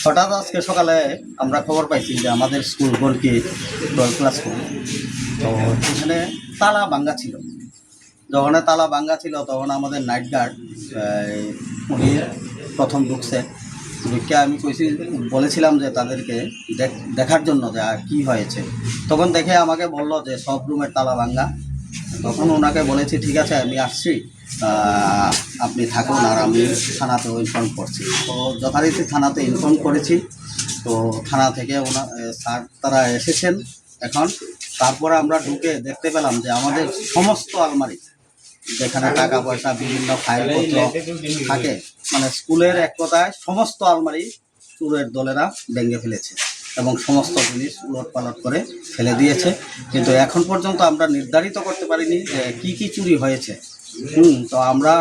হঠাৎ আজকে সকালে আমরা খবর পাইছি যে আমাদের স্কুল গলকি 12 ক্লাস স্কুল, তো এখানে তালা ভাঙ্গা ছিল। যখন তালা ভাঙ্গা ছিল তখন আমাদের নাইট গার্ড উনি প্রথম ঢুকছে। ঢুকে আমি বলেছিলাম যে তাদেরকে দেখার জন্য যে আর কী হয়েছে। তখন দেখে আমাকে বলল যে সব রুমের তালা ভাঙ্গা। তখন ওনাকে বলেছি ঠিক আছে আমি আসছি, আপনি থাকুন আর আমি থানাতেও ইনফর্ম করছি। তো যথারীতি থানাতে ইনফর্ম করেছি। তো থানা থেকে স্যার তারা এসেছেন এখন। তারপরে আমরা ঢুকে দেখতে পেলাম যে আমাদের সমস্ত আলমারি, যেখানে টাকা পয়সা বিভিন্ন ফাইলপত্র থাকে, মানে স্কুলের এক কথায় সমস্ত আলমারি চোরের দলেরা ভেঙে ফেলেছে এবং সমস্ত জিনিস উলটপালট করে ফেলে দিয়েছে। কিন্তু এখন পর্যন্ত আমরা নির্ধারিত করতে পারিনি যে কী কী চুরি হয়েছে। তো আমরা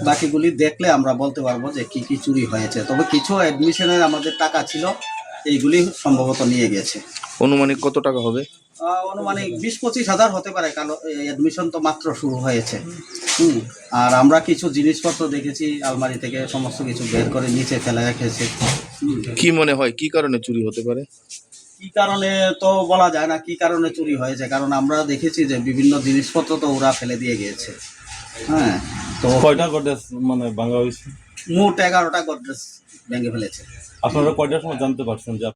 বাকিগুলি দেখলে আমরা বলতে পারবো যে কী কী চুরি হয়েছে। তবে কিছু অ্যাডমিশনের আমাদের টাকা ছিল, এইগুলি সম্ভবত নিয়ে গেছে। অনুমানিক কত টাকা হবে? অনুমানিক 20-25 হাজার হতে পারে, কারণ অ্যাডমিশন তো মাত্র শুরু হয়েছে। আর আমরা কিছু জিনিসপত্র দেখেছি আলমারি থেকে সমস্ত কিছু বের করে নিচে ফেলে রেখেছে। কি মনে হয় কি কারণে চুরি হতে পারে? কি কারণে তো বলা যায় না কি কারণে চুরি হয়েছে, কারণ আমরা দেখেছি যে বিভিন্ন জিনিসপত্র তো ওরা ফেলে দিয়ে গিয়েছে। হ্যাঁ, তো কয়টা গডরেজ মানে ভাঙা হয়েছে? মোট 11টা গডরেজ ভেঙে ফেলেছে। আপনারা কয়টার সময় জানতে পারছেন যে